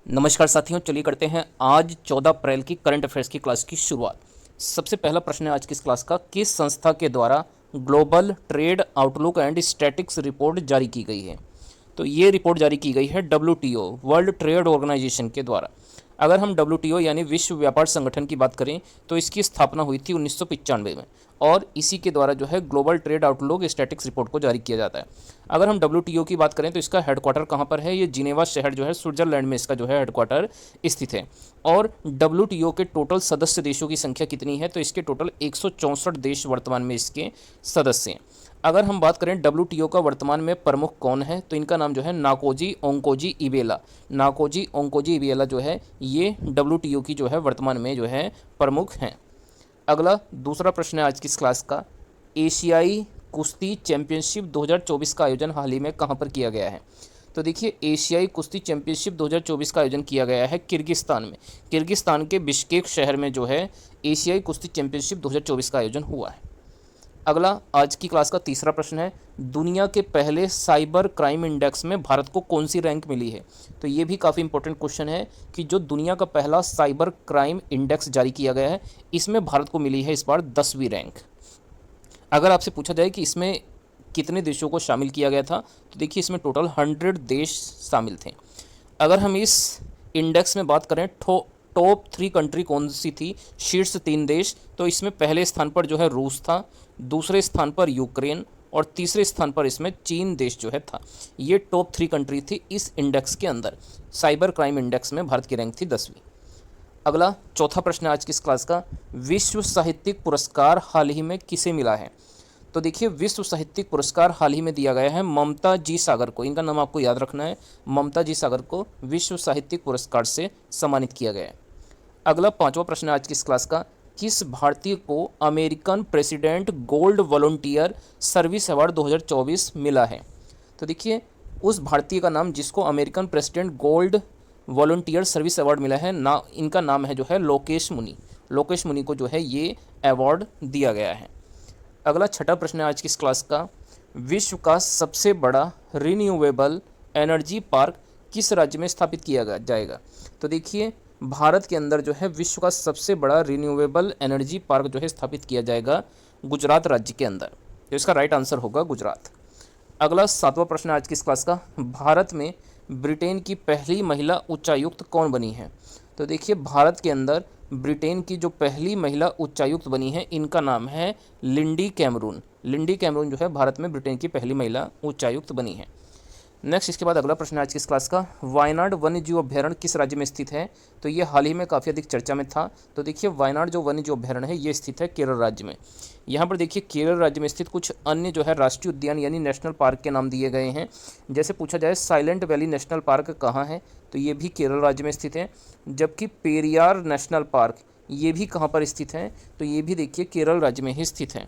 नमस्कार साथियों, चलिए करते हैं आज 14 अप्रैल की करंट अफेयर्स की क्लास की शुरुआत। सबसे पहला प्रश्न है आज की इस क्लास का, किस संस्था के द्वारा global trade outlook and statics report जारी की गई है। तो ये रिपोर्ट जारी की गई है WTO वर्ल्ड ट्रेड ऑर्गेनाइजेशन के द्वारा। अगर हम WTO यानी विश्व व्यापार संगठन की बात करें तो इसकी स्थापना हुई थी 1995 में और इसी के द्वारा जो है global trade outlook statics report को जारी किया जाता है। अगर हम WTO की बात करें तो इसका हेडक्वार्टर कहाँ पर है, ये जिनेवा शहर जो है स्विट्जरलैंड में इसका जो है हेडक्वार्टर स्थित है। और WTO के टोटल सदस्य देशों की संख्या कितनी है, तो इसके टोटल 164 देश वर्तमान में इसके सदस्य हैं। अगर हम बात करें WTO का वर्तमान में प्रमुख कौन है, तो इनका नाम जो है नाकोजी ओंकोजी इबेला। नाकोजी ओंकोजी इबेला जो है ये WTO की जो है वर्तमान में जो है प्रमुख हैं। अगला दूसरा प्रश्न है आज की इस क्लास का, एशियाई कुश्ती चैंपियनशिप 2024 का आयोजन हाल ही में कहाँ पर किया गया है। तो देखिए, एशियाई कुश्ती चैंपियनशिप 2024 का आयोजन किया गया है किर्गिस्तान में। किर्गिस्तान के बिश्केक शहर में जो है एशियाई कुश्ती चैंपियनशिप 2024 का आयोजन हुआ है। अगला आज की क्लास का तीसरा प्रश्न है, दुनिया के पहले साइबर क्राइम इंडेक्स में भारत को कौन सी रैंक मिली है। तो ये भी काफ़ी इंपॉर्टेंट क्वेश्चन है कि जो दुनिया का पहला साइबर क्राइम इंडेक्स जारी किया गया है इसमें भारत को मिली है इस बार 10वीं रैंक। अगर आपसे पूछा जाए कि इसमें कितने देशों को शामिल किया गया था, तो देखिए इसमें टोटल 100 देश शामिल थे। अगर हम इस इंडेक्स में बात करें टॉप 3 कंट्री कौन सी थी, शीर्ष 3 देश, तो इसमें पहले स्थान पर जो है रूस था, दूसरे स्थान पर यूक्रेन और तीसरे स्थान पर इसमें चीन देश जो है था। ये टॉप 3 कंट्री थी इस इंडेक्स के अंदर। साइबर क्राइम इंडेक्स में भारत की रैंक थी 10वीं। अगला चौथा प्रश्न है आज की इस क्लास का, विश्व साहित्यिक पुरस्कार हाल ही में किसे मिला है। तो देखिए, विश्व साहित्यिक पुरस्कार हाल ही में दिया गया है ममता जी सागर को। इनका नाम आपको याद रखना है, ममता जी सागर को विश्व साहित्यिक पुरस्कार से सम्मानित किया गया है। अगला पांचवा प्रश्न है आज की इस क्लास का, किस भारतीय को American president gold volunteer service award 2024 मिला है। तो देखिए, उस भारतीय का नाम जिसको American president gold volunteer service award मिला है ना, इनका नाम है जो है लोकेश मुनि। लोकेश मुनि को जो है ये अवार्ड दिया गया है। अगला छठा प्रश्न है आज की इस क्लास का, विश्व का सबसे बड़ा रिन्यूएबल एनर्जी पार्क किस राज्य में स्थापित किया जाएगा। तो देखिए, भारत के अंदर जो है विश्व का सबसे बड़ा रिन्यूएबल एनर्जी पार्क जो है स्थापित किया जाएगा गुजरात राज्य के अंदर। तो इसका राइट आंसर होगा गुजरात। अगला सातवां प्रश्न आज की इस क्लास का, भारत में ब्रिटेन की पहली महिला उच्चायुक्त कौन बनी है। तो देखिए, भारत के अंदर ब्रिटेन की जो पहली महिला उच्चायुक्त बनी है इनका नाम है लिंडी कैमरून। लिंडी कैमरून जो है भारत में ब्रिटेन की पहली महिला उच्चायुक्त बनी है। नेक्स्ट इसके बाद अगला प्रश्न है आज की इस क्लास का, वायनाड वन्य जीव अभ्यारण्य किस राज्य में स्थित है। तो ये हाल ही में काफ़ी अधिक चर्चा में था। तो देखिए, वायनाड जो वन्य जीव अभ्यारण्य है ये स्थित है केरल राज्य में। यहाँ पर देखिए, केरल राज्य में स्थित कुछ अन्य जो है राष्ट्रीय उद्यान यानी नेशनल पार्क के नाम दिए गए हैं। जैसे पूछा जाए साइलेंट वैली नेशनल पार्क कहाँ है, तो ये भी केरल राज्य में स्थित है। जबकि पेरियार नेशनल पार्क ये भी कहाँ पर स्थित है, तो ये भी देखिए केरल राज्य में ही स्थित है।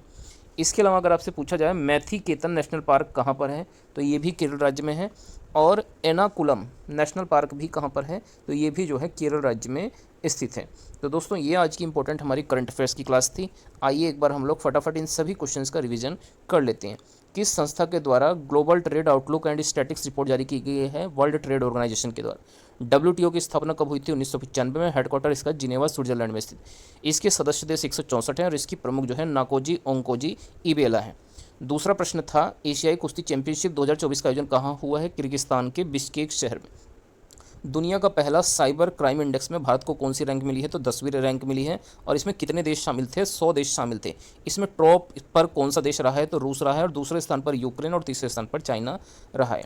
इसके अलावा अगर आपसे पूछा जाए मैथीकेतन नेशनल पार्क कहाँ पर है, तो ये भी केरल राज्य में है। और एर्नाकुलम नेशनल पार्क भी कहाँ पर है, तो ये भी जो है केरल राज्य में स्थित है। तो दोस्तों, ये आज की इंपॉर्टेंट हमारी करंट अफेयर्स की क्लास थी। आइए एक बार हम लोग फटाफट इन सभी क्वेश्चंस का रिवीजन कर लेते हैं। किस संस्था के द्वारा global trade outlook and statics report जारी की गई है, वर्ल्ड ट्रेड ऑर्गेनाइजेशन के द्वारा। WTO की स्थापना कब हुई थी, 1995 में। हेडक्वार्टर इसका जिनेवा स्विट्जरलैंड में स्थित। इसके सदस्य देश 164 हैं और इसकी प्रमुख जो है नाकोजी ओंकोजी इबेला है। दूसरा प्रश्न था, एशियाई कुश्ती चैंपियनशिप 2024 का आयोजन कहाँ हुआ है, किर्गिस्तान के बिश्केक शहर में। दुनिया का पहला साइबर क्राइम इंडेक्स में भारत को कौन सी रैंक मिली है, तो 10वीं रैंक मिली है। और इसमें कितने देश शामिल थे, 100 देश शामिल थे। इसमें टॉप पर कौन सा देश रहा है, तो रूस रहा है और दूसरे स्थान पर यूक्रेन और तीसरे स्थान पर चाइना रहा है।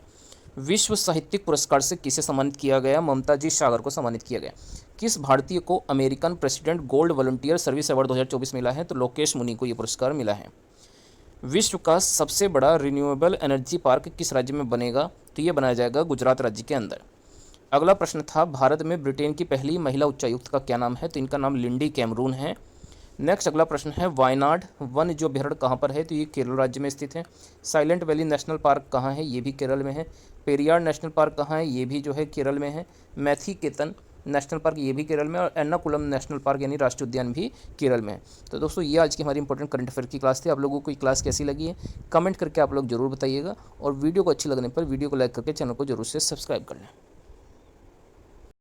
विश्व साहित्यिक पुरस्कार से किसे सम्मानित किया गया, ममता जी सागर को सम्मानित किया गया। किस भारतीय को American president gold volunteer service award 2024 मिला है, तो लोकेश मुनि को ये पुरस्कार मिला है। विश्व का सबसे बड़ा रिन्यूएबल एनर्जी पार्क किस राज्य में बनेगा, तो ये बनाया जाएगा गुजरात राज्य के अंदर। अगला प्रश्न था, भारत में ब्रिटेन की पहली महिला उच्चायुक्त का क्या नाम है, तो इनका नाम लिंडी कैमरून है। नेक्स्ट अगला प्रश्न है, वायनाड वन्य जो अभ्यारण्य कहाँ पर है, तो ये केरल राज्य में स्थित है। साइलेंट वैली नेशनल पार्क कहाँ है, ये भी केरल में है। पेरियार नेशनल पार्क कहाँ है, ये भी जो है केरल में है। मैथीकेतन नेशनल पार्क ये भी केरल में, और एर्नाकुलम नेशनल पार्क यानी राष्ट्रीय उद्यान भी केरल में है। तो दोस्तों, ये आज की हमारी इंपॉर्टेंट करंट अफेयर की क्लास थी। आप लोगों को ये क्लास कैसी लगी है कमेंट करके आप लोग जरूर बताइएगा, और वीडियो को अच्छी लगने पर वीडियो को लाइक करके चैनल को जरूर से सब्सक्राइब कर लें।